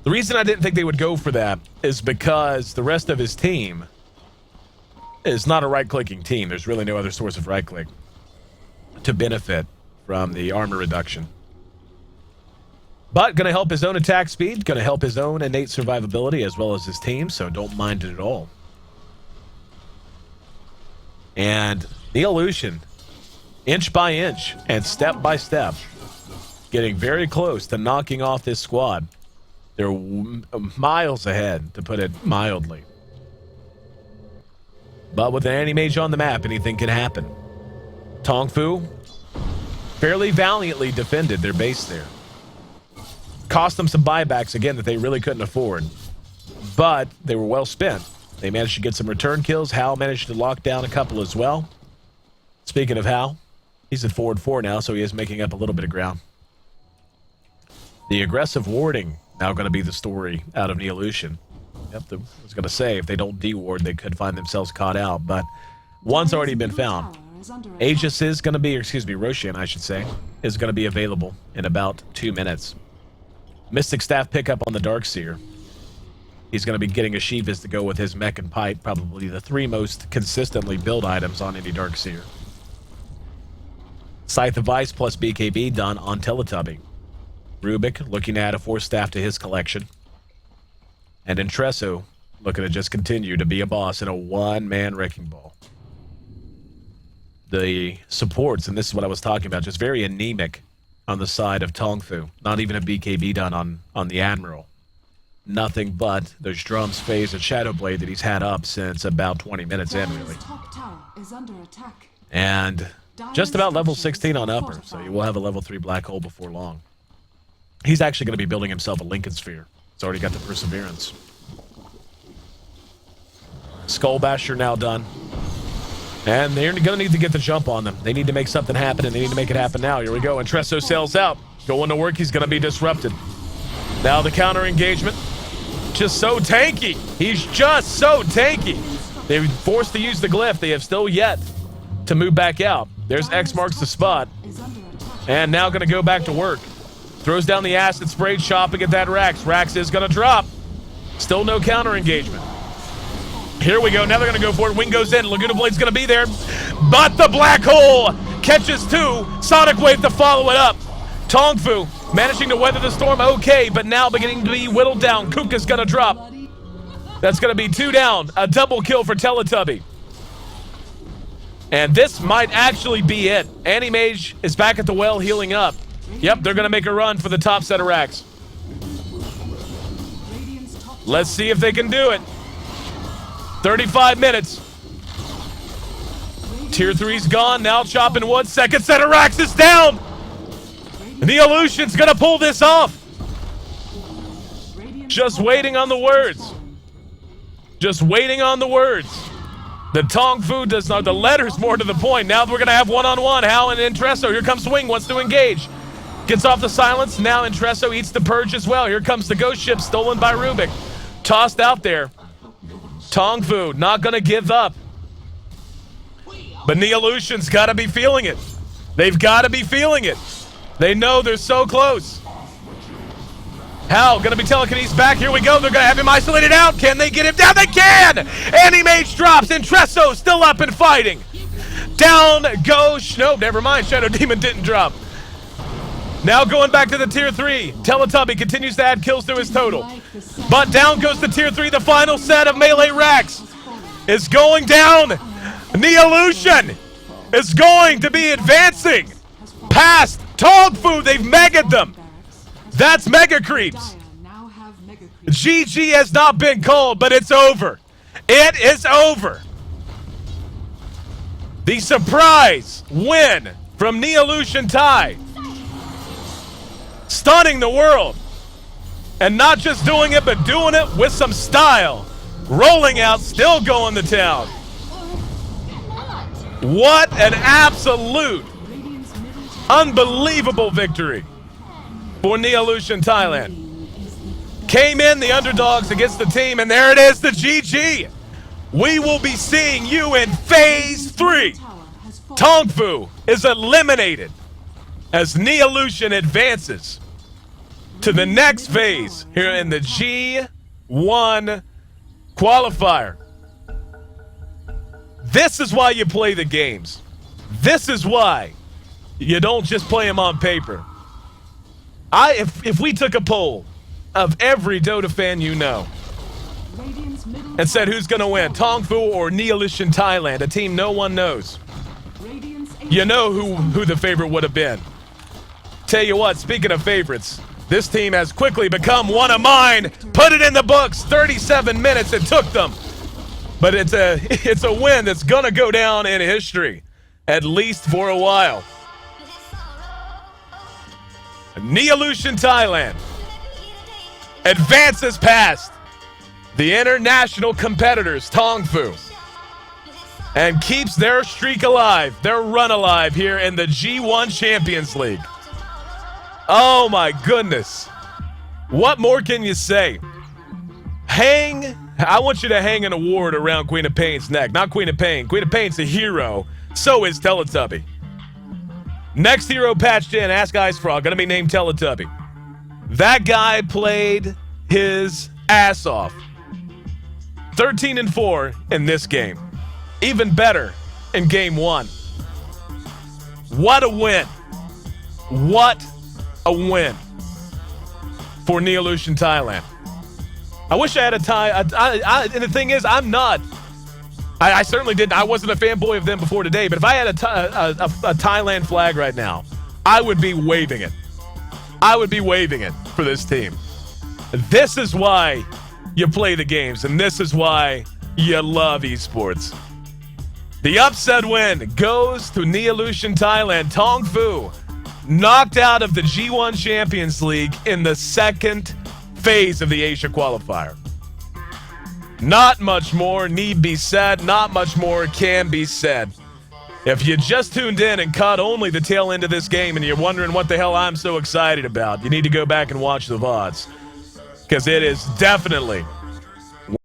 The reason I didn't think they would go for that is because the rest of his team is not a right-clicking team. There's really no other source of right-click to benefit from the armor reduction. But going to help his own attack speed, going to help his own innate survivability as well as his team, so don't mind it at all. And Neolution, inch by inch and step by step, getting very close to knocking off this squad. They're miles ahead, to put it mildly. But with an Anti-Mage on the map, anything can happen. TongFu fairly valiantly defended their base there. Cost them some buybacks, again, that they really couldn't afford. But they were well spent. They managed to get some return kills. Hal managed to lock down a couple as well. Speaking of Hal, he's at forward 4 now, so he is making up a little bit of ground. The aggressive warding now going to be the story out of Neolution. Yep, I was going to say, if they don't de-ward, they could find themselves caught out, but one's already been found. Aegis is going to be, Roshan, I should say, is going to be available in about 2 minutes. Mystic Staff pickup on the Darkseer. He's going to be getting a Shivas to go with his mech and pipe, probably the 3 most consistently build items on any Darkseer. Scythe of Ice plus BKB done on Teletubby. Rubik looking to add a 4 staff to his collection. And Tresso looking to just continue to be a boss in a one-man wrecking ball. The supports, and this is what I was talking about, just very anemic on the side of TongFu. Not even a BKB done on the Admiral. Nothing but those drums, phase, and Shadow Blade that he's had up since about 20 minutes in, really. Top tower is under attack. And just about level 16 on upper, so he will have a level 3 black hole before long. He's actually going to be building himself a Lincoln Sphere. He's already got the Perseverance. Skull Basher now done. And they're going to need to get the jump on them. They need to make something happen, and they need to make it happen now. Here we go. Entresso sails out. Going to work, he's going to be disrupted. Now the counter engagement. Just so tanky. He's just so tanky. They're forced to use the glyph. They have still yet to move back out. There's X marks the spot. And now going to go back to work. Throws down the acid spray, chopping at that Rax. Rax is going to drop. Still no counter engagement. Here we go. Now they're going to go for it. Wing goes in. Laguna Blade's going to be there. But the black hole catches two. Sonic Wave to follow it up. TongFu managing to weather the storm okay, but now beginning to be whittled down. Kuka's going to drop. That's going to be 2 down. A double kill for Teletubby. And this might actually be it. Anti-Mage is back at the well healing up. Yep, they're going to make a run for the top set of racks. Let's see if they can do it. 35 minutes. Tier 3's gone. Now chopping wood. Second set of racks is down. Neolution's going to pull this off. Just waiting on the words. Just waiting on the words. The TongFu does not, the letters more to the point. Now we're going to have one-on-one. Hal and Entresso. Here comes Swing, wants to engage. Gets off the silence. Now Entresso eats the purge as well. Here comes the ghost ship stolen by Rubik. Tossed out there. TongFu not going to give up. But Neolution's got to be feeling it. They've got to be feeling it. They know they're so close. Hal going to be telekinesis back. Here we go. They're going to have him isolated out. Can they get him down? They can! Anti-Mage drops. Entresso still up and fighting. Down goes... Nope, never mind. Shadow Demon didn't drop. Now going back to the Tier 3. Teletubby continues to add kills to his total. But down goes the Tier 3. The final set of melee racks is going down. Neolution is going to be advancing past TongFu. They've megaed them. That's mega creeps. GG has not been called, but it's over. It is over. The surprise win from Neolution.Thai. Stunning the world. And not just doing it, but doing it with some style. Rolling out, still going to town. What an absolute, unbelievable victory for Neolution Thailand. Came in the underdogs against the team, and there it is, the GG. We will be seeing you in Phase 3. TongFu is eliminated as Neolution advances to the next phase here in the G-1 qualifier. This is why you play the games. This is why you don't just play them on paper. If we took a poll of every Dota fan you know and said who's going to win, TongFu or Neolution Thailand, a team no one knows, you know who the favorite would have been. Tell you what, speaking of favorites, this team has quickly become one of mine. Put it in the books. 37 minutes it took them. But it's a win that's going to go down in history, at least for a while. Neolution Thailand advances past the international competitors, TongFu, and keeps their streak alive, their run alive here in the G1 Champions League. Oh my goodness. What more can you say? I want you to hang an award around Queen of Pain's neck. Not Queen of Pain. Queen of Pain's a hero. So is Teletubby. Next hero patched in, Ask Ice Frog, gonna be named Teletubby. That guy played his ass off. 13-4 in this game. Even better in game 1. What a win. What a win for Neolution Thailand. I wish I had a tie. And the thing is, I'm not. I certainly didn't. I wasn't a fanboy of them before today. But if I had a Thailand flag right now, I would be waving it. I would be waving it for this team. This is why you play the games, and this is why you love esports. The upset win goes to Neolution, Thailand. TongFu knocked out of the G-1 Champions League in the second phase of the Asia qualifier. Not much more need be said. Not much more can be said. If you just tuned in and caught only the tail end of this game and you're wondering what the hell I'm so excited about, you need to go back and watch the VODs. Because it is definitely